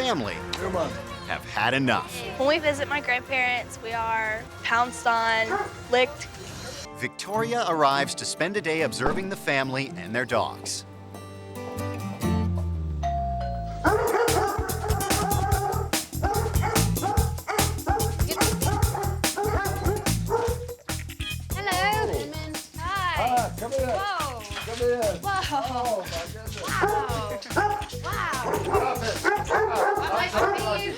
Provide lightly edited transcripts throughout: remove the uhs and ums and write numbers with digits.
family have had enough. When we visit my grandparents, we are pounced on, licked. Victoria arrives to spend a day observing the family and their dogs. Come in. Whoa. Come in. Whoa. Oh, my goodness. Wow. Nice to meet you.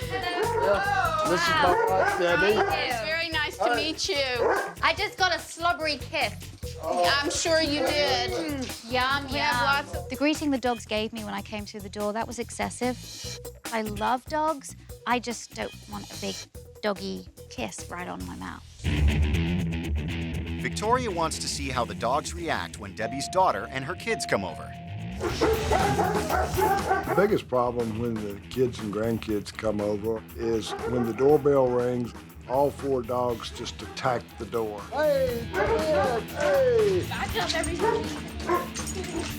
This is my wife, Debbie. It's very nice to meet you. I just got a slobbery kiss. I'm sure you did. Yum, We have yum. lots of... The greeting the dogs gave me when I came through the door, that was excessive. I love dogs. I just don't want a big doggy kiss right on my mouth. Victoria wants to see how the dogs react when Debbie's daughter and her kids come over. The biggest problem when the kids and grandkids come over is when the doorbell rings, all 4 dogs just attack the door. Hey, come in, hey! I jump every time.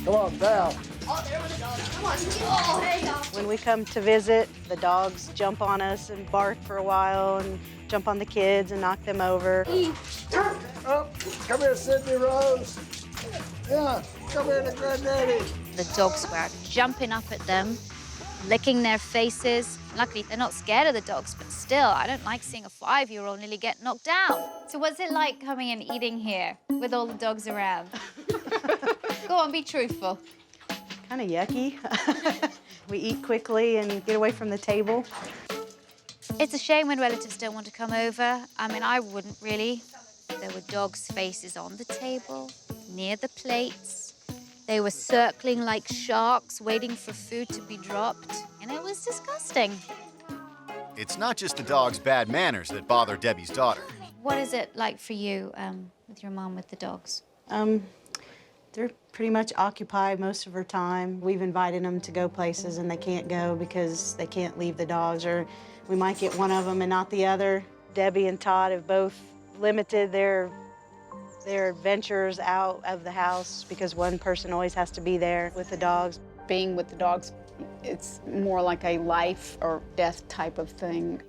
Come on, down. Oh, there was a dog. Come on. Oh, there you go. When we come to visit, the dogs jump on us and bark for a while and jump on the kids and knock them over. Oh, come here, Sydney Rose. Yeah, come here to Granddaddy. The dogs were jumping up at them, licking their faces. Luckily, they're not scared of the dogs, but still, I don't like seeing a 5-year-old nearly get knocked down. So what's it like coming and eating here with all the dogs around? Go on, be truthful. Kind of yucky. We eat quickly and get away from the table. It's a shame when relatives don't want to come over. I mean, I wouldn't really. There were dogs' faces on the table, near the plates. They were circling like sharks, waiting for food to be dropped, and it was disgusting. It's not just the dog's bad manners that bother Debbie's daughter. What is it like for you with your mom with the dogs? They're pretty much occupied most of her time. We've invited them to go places and they can't go because they can't leave the dogs, or we might get one of them and not the other. Debbie and Todd have both limited their adventures out of the house because one person always has to be there with the dogs. Being with the dogs, it's more like a life or death type of thing.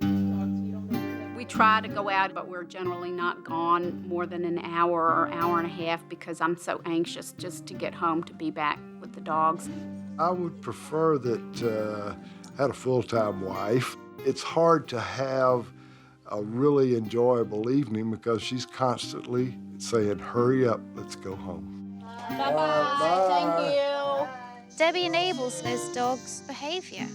We try to go out, but we're generally not gone more than an hour or hour and a half because I'm so anxious just to get home to be back with the dogs. I would prefer that I had a full-time wife. It's hard to have a really enjoyable evening because she's constantly saying, hurry up, let's go home. Bye-bye. Thank you. Debbie enables those dogs' behavior.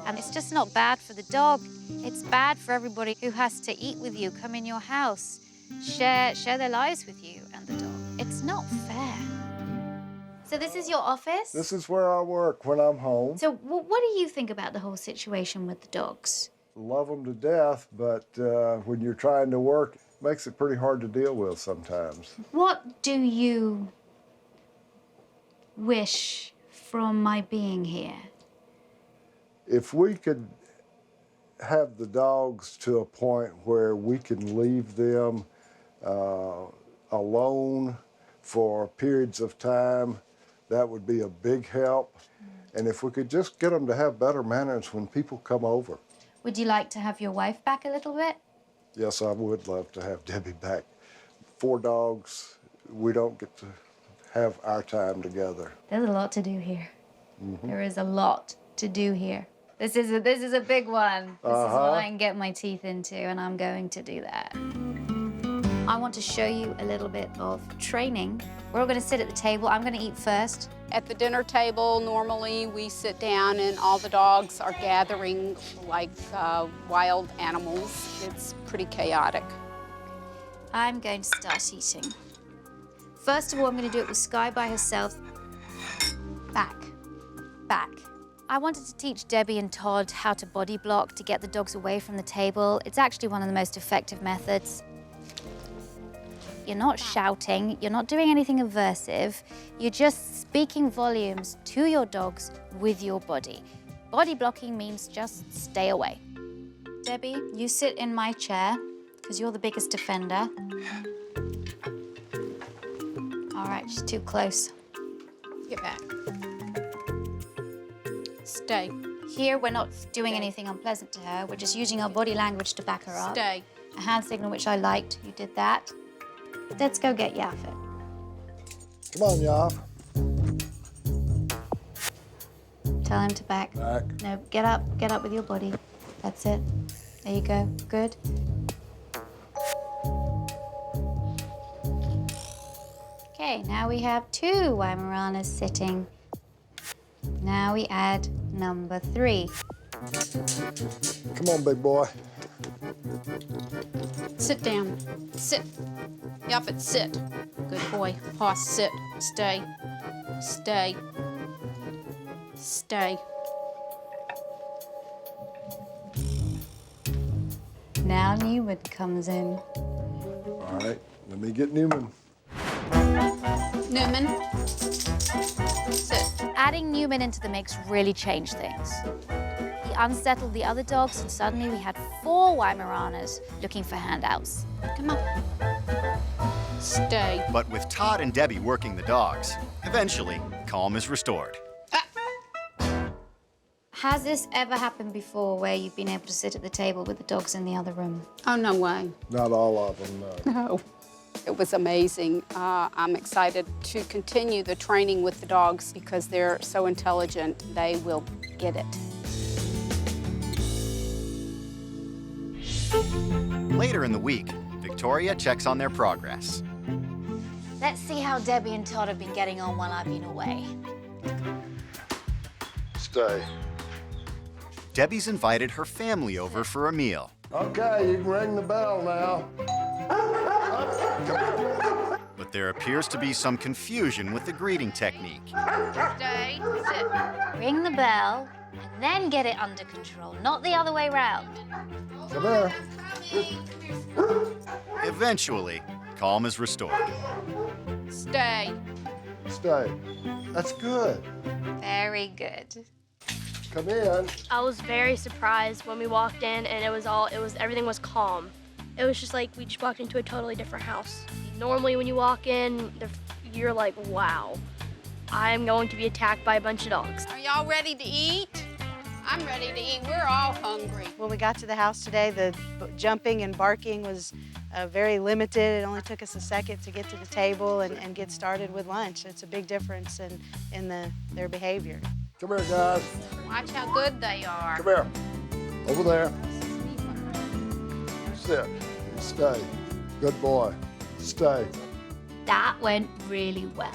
And it's just not bad for the dog. It's bad for everybody who has to eat with you, come in your house, share their lives with you and the dog. It's not fair. So this is your office? This is where I work when I'm home. So what do you think about the whole situation with the dogs? Love them to death, but when you're trying to work, it makes it pretty hard to deal with sometimes. What do you wish from my being here? If we could have the dogs to a point where we can leave them alone for periods of time, that would be a big help. And if we could just get them to have better manners when people come over. Would you like to have your wife back a little bit? Yes, I would love to have Debbie back. 4 dogs, we don't get to have our time together. There's a lot to do here. There is a lot to do here. This is a big one. This is what I can get my teeth into, and I'm going to do that. I want to show you a little bit of training. We're all going to sit at the table. I'm going to eat first. At the dinner table, normally we sit down and all the dogs are gathering like wild animals. It's pretty chaotic. I'm going to start eating. First of all, I'm going to do it with Sky by herself. Back, back. I wanted to teach Debbie and Todd how to body block to get the dogs away from the table. It's actually one of the most effective methods. You're not shouting, you're not doing anything aversive, you're just speaking volumes to your dogs with your body. Body blocking means just stay away. Debbie, you sit in my chair, because you're the biggest defender. All right, she's too close. Get back. Stay. Here, we're not doing anything unpleasant to her. We're just using our body language to back her up. Stay. A hand signal, which I liked. You did that. Let's go get Yaphet. Come on, Yaf. Tell him to back. Back. No, get up with your body. That's it. There you go. Good. Okay, now we have 2 Weimaraners sitting. Now we add number 3. Come on, big boy. Sit down. Sit. Yaphet, sit. Good boy. Hoss, sit. Stay. Stay. Stay. Now Newman comes in. All right, let me get Newman. Newman. Sit. Adding Newman into the mix really changed things. He unsettled the other dogs, and suddenly we had 4 Weimaraners looking for handouts. Come on. Stay. But with Todd and Debbie working the dogs, eventually, calm is restored. Has this ever happened before where you've been able to sit at the table with the dogs in the other room? Oh, no way. Not all of them, no. No. It was amazing. I'm excited to continue the training with the dogs because they're so intelligent. They will get it. Later in the week, Victoria checks on their progress. Let's see how Debbie and Todd have been getting on while I've been away. Stay. Debbie's invited her family over for a meal. Okay, you can ring the bell now. But there appears to be some confusion with the greeting technique. Stay. Sit. Ring the bell and then get it under control, not the other way round. Come here. Eventually, calm is restored. Stay. Stay. That's good. Very good. Come in. I was very surprised when we walked in and everything was calm. It was just like we just walked into a totally different house. Normally when you walk in, you're like, wow, I'm going to be attacked by a bunch of dogs. Are y'all ready to eat? I'm ready to eat. We're all hungry. When we got to the house today, the jumping and barking was very limited. It only took us a second to get to the table and get started with lunch. It's a big difference in their behavior. Come here, guys. Watch how good they are. Come here. Over there. Sit. Stay. Good boy. Stay. That went really well.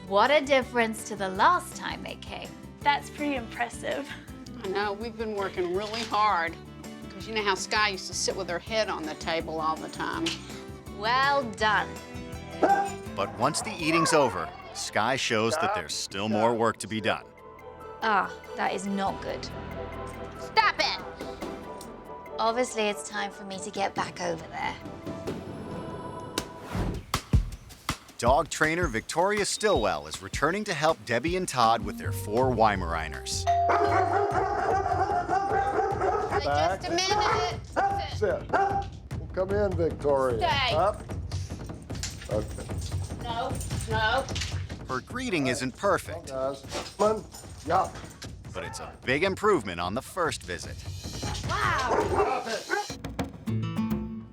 What a difference to the last time they came. That's pretty impressive. I know, we've been working really hard. Because you know how Sky used to sit with her head on the table all the time. Well done. But once the eating's over, Sky shows that there's still more work to be done. Ah, that is not good. Stop it! Obviously, it's time for me to get back over there. Dog trainer Victoria Stilwell is returning to help Debbie and Todd with their 4 Weimaraners. Back. Just a minute. Sit. Well, come in, Victoria. Stay. Up. Okay. No, no. Her greeting isn't perfect, Guys. Come on. Yeah. but it's a big improvement on the first visit.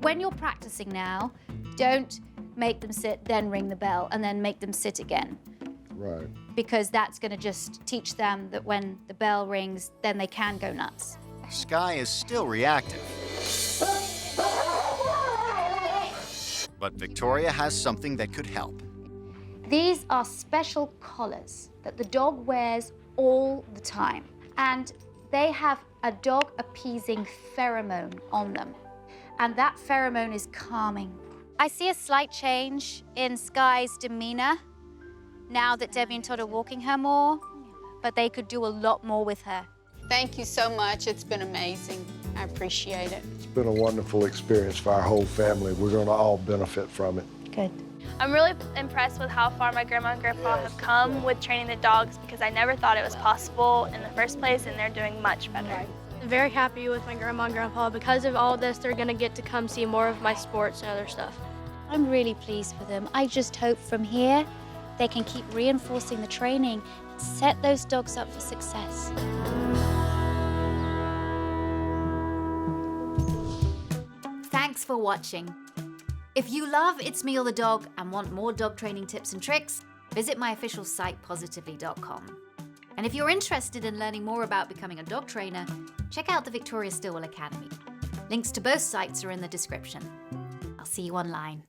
When you're practicing now, don't make them sit, then ring the bell, and then make them sit again. Right. Because that's going to just teach them that when the bell rings, then they can go nuts. Sky is still reactive. But Victoria has something that could help. These are special collars that the dog wears all the time. And they have a dog-appeasing pheromone on them. And that pheromone is calming. I see a slight change in Sky's demeanor now that Debbie and Todd are walking her more, but they could do a lot more with her. Thank you so much. It's been amazing. I appreciate it. It's been a wonderful experience for our whole family. We're going to all benefit from it. Good. I'm really impressed with how far my grandma and grandpa have come with training the dogs because I never thought it was possible in the first place, and they're doing much better. I'm very happy with my grandma and grandpa. Because of all this, they're gonna get to come see more of my sports and other stuff. I'm really pleased for them. I just hope from here they can keep reinforcing the training and set those dogs up for success. Thanks for watching. If you love It's Me or the Dog and want more dog training tips and tricks, visit my official site, positively.com. And if you're interested in learning more about becoming a dog trainer, check out the Victoria Stilwell Academy. Links to both sites are in the description. I'll see you online.